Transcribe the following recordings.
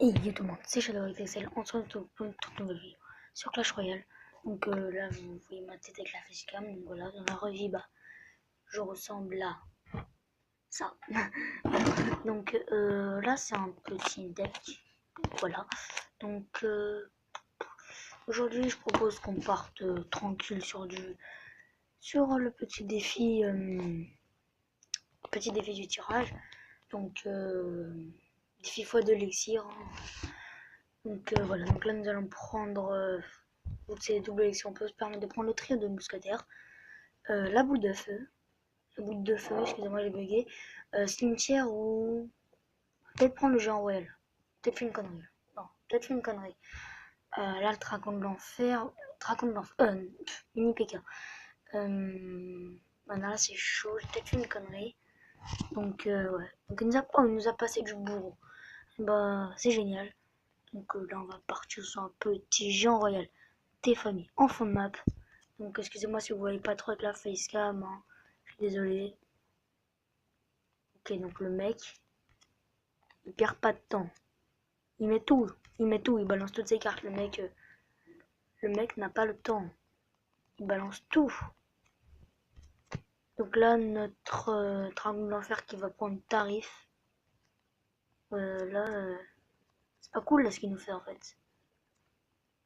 Et yo tout le monde, c'est Shadow avec Excel, on se retrouve pour une toute nouvelle vidéo sur Clash Royale. Donc là, vous voyez ma tête avec la facecam, donc voilà, dans la revue, bah, je ressemble à ça. Donc là, c'est un petit deck, voilà. Donc aujourd'hui, je propose qu'on parte tranquille sur le petit défi du tirage. Donc défi x de l'élixir. Donc voilà, donc là nous allons prendre toutes ces doubles élections. On peut se permettre de prendre le trio de mousquetaires, la boule de feu, excusez-moi j'ai bugué, cimetière ou peut-être prendre le géant royal. Peut-être fait une connerie. Non, peut-être fait une connerie. Là le dragon de l'enfer, mini PK. Voilà, là c'est chaud, j'ai peut-être fait une connerie. Donc ouais, donc il nous a passé du bourreau. Bah c'est génial. Donc là on va partir sur un petit géant royal. Famille en fond de map. Donc excusez-moi si vous voyez pas trop avec la facecam, hein. Je suis désolé. Ok, donc le mec, il perd pas de temps. Il met tout, il balance toutes ses cartes. Le mec n'a pas le temps. Il balance tout. Donc là, notre dragon de l'enfer qui va prendre tarif. Là, c'est pas cool là ce qu'il nous fait en fait.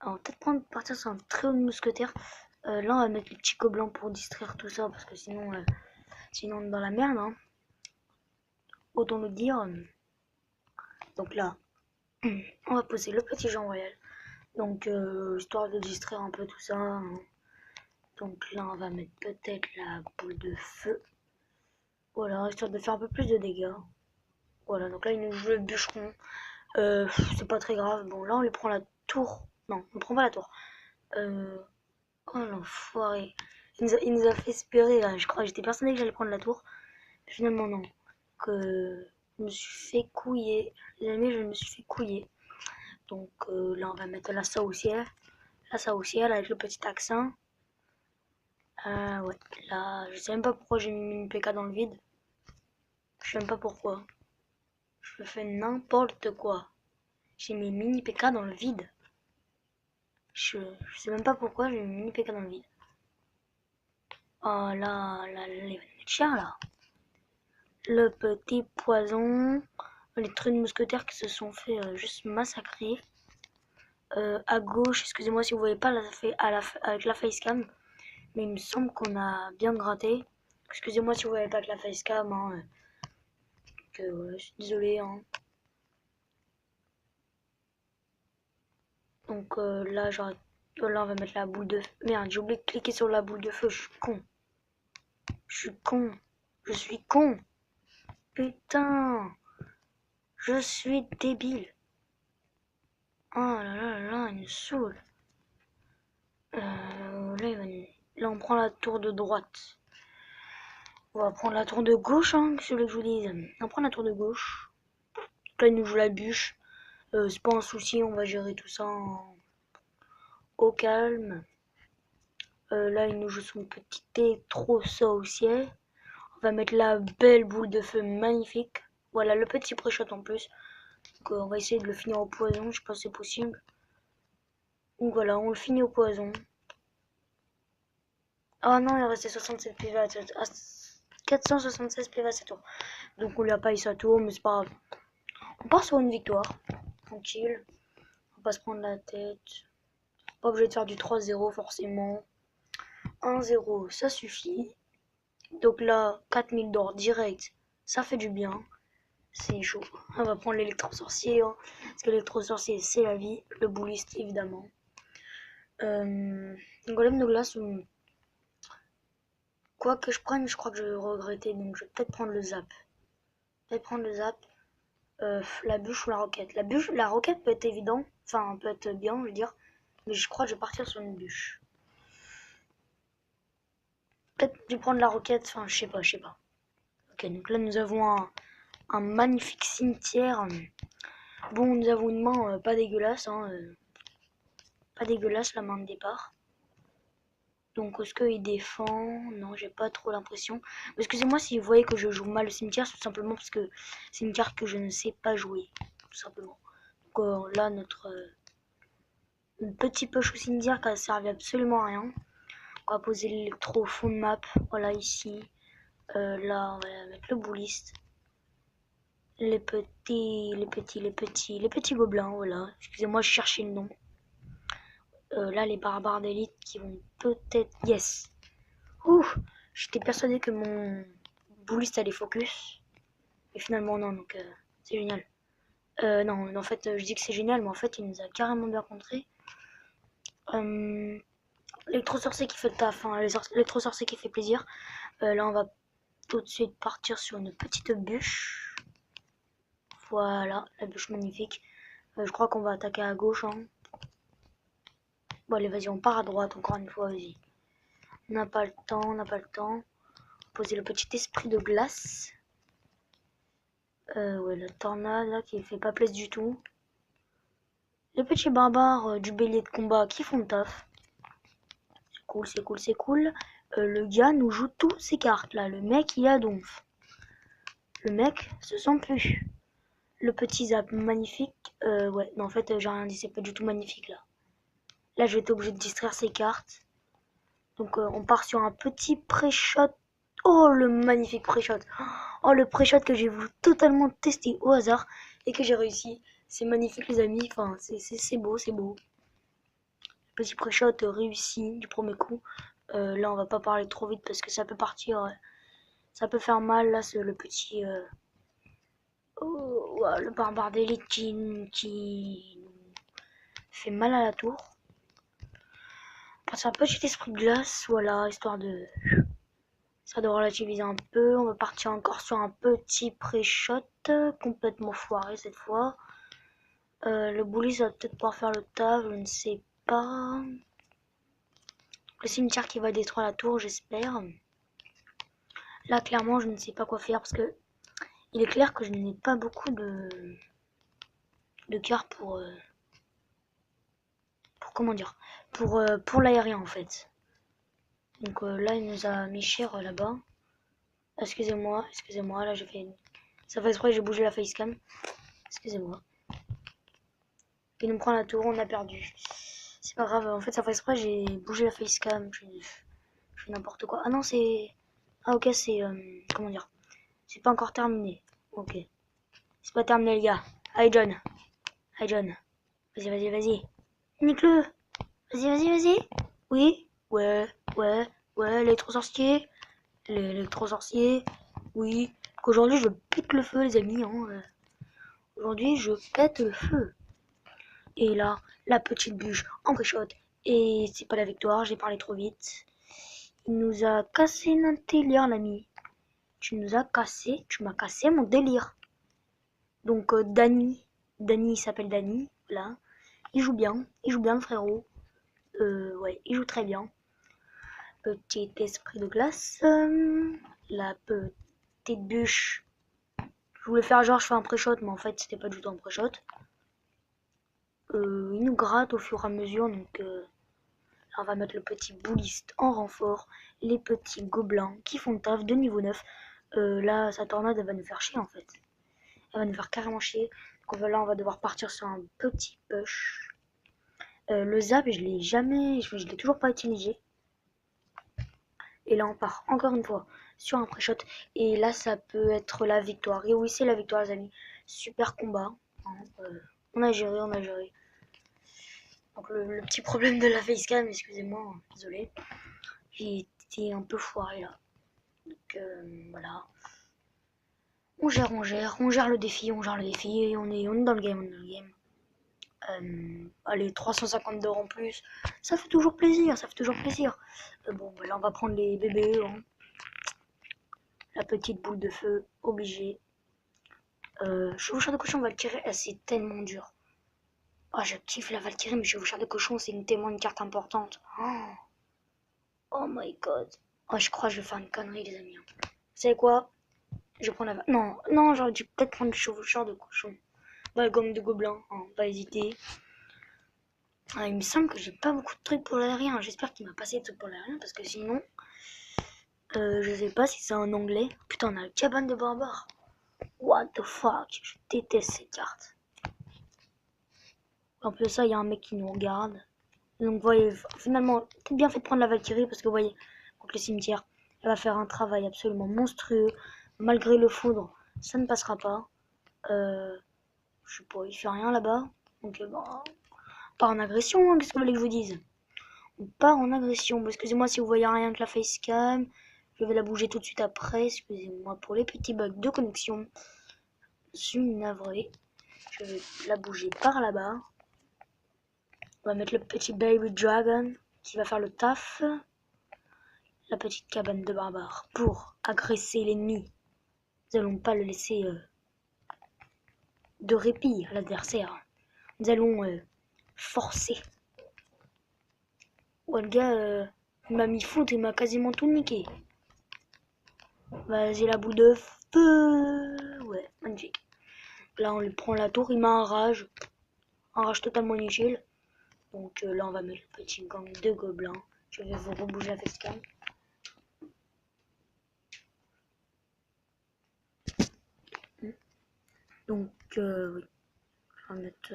Alors peut-être partir sur un trio de mousquetaires. Là, on va mettre le petit blanc pour distraire tout ça parce que sinon on est dans la merde, hein. Autant le dire. Donc là, on va poser le petit Jean Royal. Donc histoire de distraire un peu tout ça, hein. Donc là on va mettre peut-être la boule de feu. Voilà, histoire de faire un peu plus de dégâts. Voilà, donc là il nous joue le bûcheron. C'est pas très grave. Bon là on lui prend la tour. Non, on prend pas la tour. Oh l'enfoiré. Il nous a fait espérer là. Je crois, j'étais persuadé que j'allais prendre la tour. Finalement non. Que je me suis fait couiller. Les amis, je me suis fait couiller. Donc là on va mettre la saucière. La saucière avec le petit accent. Ouais, là je sais même pas pourquoi j'ai mis une PK dans le vide. Je sais même pas pourquoi. Je fais n'importe quoi. J'ai mis mini PK dans le vide. Je sais même pas pourquoi j'ai mis mini PK dans le vide. Oh là, les chiens là. Le petit poison. Les traits de mousquetaires qui se sont fait juste massacrer. À gauche, excusez-moi si vous voyez pas avec la facecam. Mais il me semble qu'on a bien gratté. Excusez-moi si vous voyez pas avec la facecam, hein. Je suis désolé, hein. Donc là, là, on va mettre la boule de feu. Merde, j'ai oublié de cliquer sur la boule de feu. Je suis con. Je suis con. Je suis con. Putain. Je suis débile. Oh là là là, il me saoule. Là, on prend la tour de droite. On va prendre la tour de gauche, hein, que je vous dise. On prend la tour de gauche. Donc là, il nous joue la bûche. C'est pas un souci, on va gérer tout ça au calme. Là, il nous joue son petit électro saucier. On va mettre la belle boule de feu magnifique. Voilà, le petit pré-shot en plus. Donc, on va essayer de le finir au poison, je sais pas si c'est possible. Donc voilà, on le finit au poison. Ah non, il restait 67 PV à 476 PV à cette tour. Donc on lui a pas eu sa tour, mais c'est pas grave. On part sur une victoire. Tranquille. On va pas se prendre la tête. Pas obligé de faire du 3-0 forcément. 1-0, ça suffit. Donc là, 4000 d'or direct, ça fait du bien. C'est chaud. On va prendre l'électro-sorcier, hein, parce que l'électro-sorcier, c'est la vie. Le bouliste, évidemment. Golem de glace, quoi que je prenne, je crois que je vais regretter. Donc je vais peut-être prendre le zap. La bûche ou la roquette. La roquette peut être évident. Enfin, peut être bien, je veux dire. Mais je crois que je vais partir sur une bûche. Peut-être dû prendre la roquette. Enfin, je sais pas. Ok, donc là, nous avons un magnifique cimetière. Bon, nous avons une main pas dégueulasse, hein, pas dégueulasse la main de départ. Donc est-ce qu'il défend? Non, j'ai pas trop l'impression. Excusez-moi si vous voyez que je joue mal le cimetière, tout simplement parce que c'est une carte que je ne sais pas jouer, tout simplement. là, notre petit push au cimetière qui a servi absolument à rien. On va poser l'électro au fond de map. Voilà, ici. Là, on va mettre le bouliste. Les petits gobelins, voilà. Excusez-moi, je cherchais le nom. Là, les barbares d'élite qui vont peut-être... Yes. Ouh, j'étais persuadé que mon bouliste allait focus. Et finalement, non, donc c'est génial. Non, en fait, je dis que c'est génial, mais en fait, il nous a carrément bien contré. L'électro-sorcier qui fait le taf, hein, l'électro-sorcier qui fait plaisir. Là, on va tout de suite partir sur une petite bûche. Voilà, la bûche magnifique. Je crois qu'on va attaquer à gauche. Hein. Bon, allez, vas-y, on part à droite, encore une fois, vas-y. On n'a pas le temps, on n'a pas le temps. Poser le petit esprit de glace. Ouais, la tornade, là, qui fait pas plaisir du tout. Les petits barbares du bélier de combat qui font le taf. C'est cool, c'est cool, c'est cool. Le gars nous joue toutes ses cartes, là. Le mec, il a donf. Le mec se sent plus. Le petit zap magnifique. Ouais, non, en fait, j'ai rien dit, c'est pas du tout magnifique, là. Là, je vais être obligé de distraire ses cartes. Donc, on part sur un petit pré-shot. Oh, le magnifique pré-shot. Oh, le pré-shot que j'ai voulu totalement tester au hasard et que j'ai réussi. C'est magnifique, les amis. Enfin, c'est beau, c'est beau. Petit pré-shot réussi du premier coup. Là, on va pas parler trop vite parce que ça peut partir. Ça peut faire mal. Là, c'est le petit. Oh, ouais, le barbare d'élite qui fait mal à la tour. C'est un petit esprit de glace, voilà, histoire de relativiser un peu. On va partir encore sur un petit pré-shot, complètement foiré cette fois. Le bully, ça va peut-être pouvoir faire le taf, je ne sais pas. Le cimetière qui va détruire la tour, j'espère. Là, clairement, je ne sais pas quoi faire parce que il est clair que je n'ai pas beaucoup de cœur pour comment dire, pour l'aérien en fait. Donc là, il nous a mis cher là-bas. Excusez-moi, là j'ai fait... Ça fait exprès que j'ai bougé la facecam. Excusez-moi. Il nous prend la tour, on a perdu. C'est pas grave, en fait ça fait exprès, j'ai bougé la facecam. Je fais n'importe quoi. Ah non, c'est... Ah ok, c'est... comment dire? C'est pas encore terminé. Ok. C'est pas terminé les gars. Hi John. Hi John. Vas-y, vas-y, vas-y. Nique-le. Vas-y, vas-y, vas-y. Oui. Ouais, ouais, ouais, l'électro-sorcier. L'électro-sorcier. Oui. Qu'aujourd'hui je pète le feu les amis. Hein. Aujourd'hui je pète le feu. Et là, la petite bûche en pré-shot. Et c'est pas la victoire, j'ai parlé trop vite. Il nous a cassé notre délire l'ami. Tu m'as cassé mon délire. Donc Dany il s'appelle Dany, là. Il joue bien le frérot. Ouais, il joue très bien. Petit esprit de glace. La petite bûche. Je voulais faire genre je fais un pré-shot, mais en fait c'était pas du tout un pré-shot. Il nous gratte au fur et à mesure, donc on va mettre le petit bouliste en renfort, les petits gobelins qui font le taf de niveau 9. Là, sa tornade, elle va nous faire chier en fait. Elle va nous faire carrément chier. Donc là, on va devoir partir sur un petit push. Le zap, je l'ai toujours pas utilisé. Et là, on part encore une fois sur un pré-shot. Et là, ça peut être la victoire. Et oui, c'est la victoire, les amis. Super combat. On a géré, on a géré. Donc le petit problème de la facecam, excusez-moi, désolé. J'ai été un peu foiré là. Donc voilà. On gère le défi, et on est dans le game, allez, 350 d'or en plus, ça fait toujours plaisir, bon, bah, là on va prendre les bébés, hein. La petite boule de feu, obligé. Chevaucheur de cochon, Valkyrie, c'est tellement dur. Oh, je kiffe la Valkyrie, mais chevaucheur de cochon, c'est tellement une carte importante. Oh my god. Oh, je crois que je vais faire une connerie, les amis. Vous savez quoi? Je prends la... Non, non, j'aurais dû peut-être prendre le chevaucheur de cochon. Bah, gomme de gobelin, hein, pas hésiter. Ah, il me semble que j'ai pas beaucoup de trucs pour l'aérien. J'espère qu'il m'a passé des trucs pour l'aérien, parce que sinon... je sais pas si c'est en anglais. Putain, on a le cabane de barbare. What the fuck? Je déteste ces cartes. En plus de ça, il y a un mec qui nous regarde. Donc vous voyez, finalement, peut-être bien fait de prendre la Valkyrie parce que vous voyez, contre le cimetière, elle va faire un travail absolument monstrueux. Malgré le foudre, ça ne passera pas. Je sais pas, il fait rien là-bas. Donc bah, pas en agression, hein, qu'est-ce que vous voulez que je vous dise? On part en agression. Bon, excusez-moi si vous voyez rien que la facecam. Je vais la bouger tout de suite après. Excusez-moi pour les petits bugs de connexion. Je suis navré. Je vais la bouger par là-bas. On va mettre le petit Baby Dragon qui va faire le taf. La petite cabane de barbares pour agresser l'ennemi. Nous n'allons pas le laisser de répit à l'adversaire. Nous allons forcer. Ouais, le gars, il m'a mis foudre, il m'a quasiment tout niqué. Vas-y, la boule de feu. Ouais, magnifique. Là, on lui prend la tour, il m'a un rage totalement inutile. Donc là, on va mettre le petit gang de gobelins. Je vais vous rebouger la facecam. Donc, oui. On va mettre...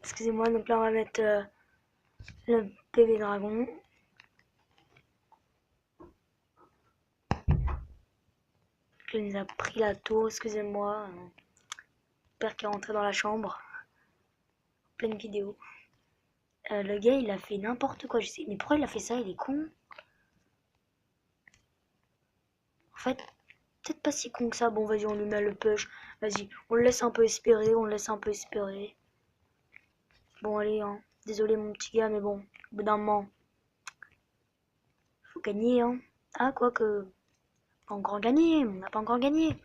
Excusez-moi, donc là, on va mettre le bébé dragon. Il nous a pris la tour, excusez-moi. Père qui est rentré dans la chambre. Pleine vidéo. Le gars, il a fait n'importe quoi, je sais. Mais pourquoi il a fait ça? Il est con. En fait, peut-être pas si con que ça. Bon, vas-y, on lui met le push. Vas-y, on le laisse un peu espérer, on le laisse un peu espérer. Bon, allez, hein. Désolé, mon petit gars, mais bon, au bout d'un moment, faut gagner, hein. Ah, quoique, pas encore gagné, on n'a pas encore gagné.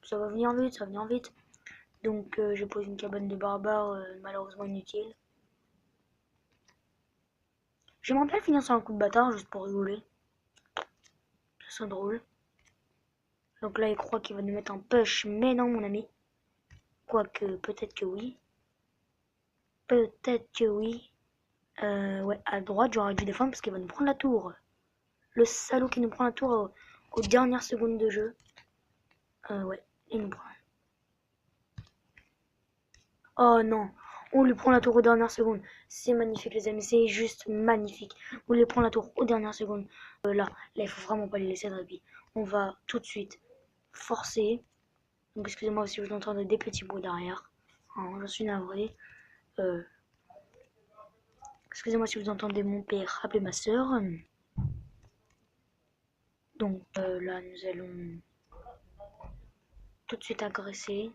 Ça va venir vite, ça va venir vite. Donc, je pose une cabane de barbares, malheureusement inutile. J'aimerais bien finir sur un coup de bâtard, juste pour rigoler. Ça serait drôle. Donc là, il croit qu'il va nous mettre un push, mais non, mon ami. Quoique, peut-être que oui. Peut-être que oui. Ouais, à droite, j'aurais dû défendre parce qu'il va nous prendre la tour. Le salaud qui nous prend la tour aux dernières secondes de jeu. Ouais, il nous prend. Oh non, on lui prend la tour aux dernières secondes. C'est magnifique, les amis, c'est juste magnifique. On lui prend la tour aux dernières secondes. Là, il faut vraiment pas les laisser de répit. On va tout de suite forcer. Donc, excusez-moi si vous entendez des petits bruits derrière. Hein, je suis navré. Excusez-moi si vous entendez mon père appeler ma soeur. Donc là, nous allons tout de suite agresser.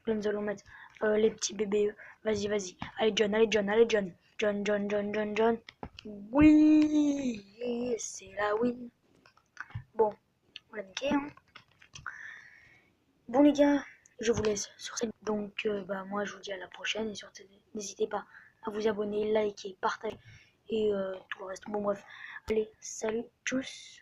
Là, nous allons mettre les petits bébés. Vas-y, vas-y. Allez, John, allez, John, allez, John. John, John, John, John, John. Oui, c'est la win. Bon, on l'a niqué, hein. Bon, les gars, je vous laisse sur cette. Donc, bah, moi, je vous dis à la prochaine. Et surtout, n'hésitez pas à vous abonner, liker, partager et tout le reste. Bon, bref. Allez, salut, tchuss.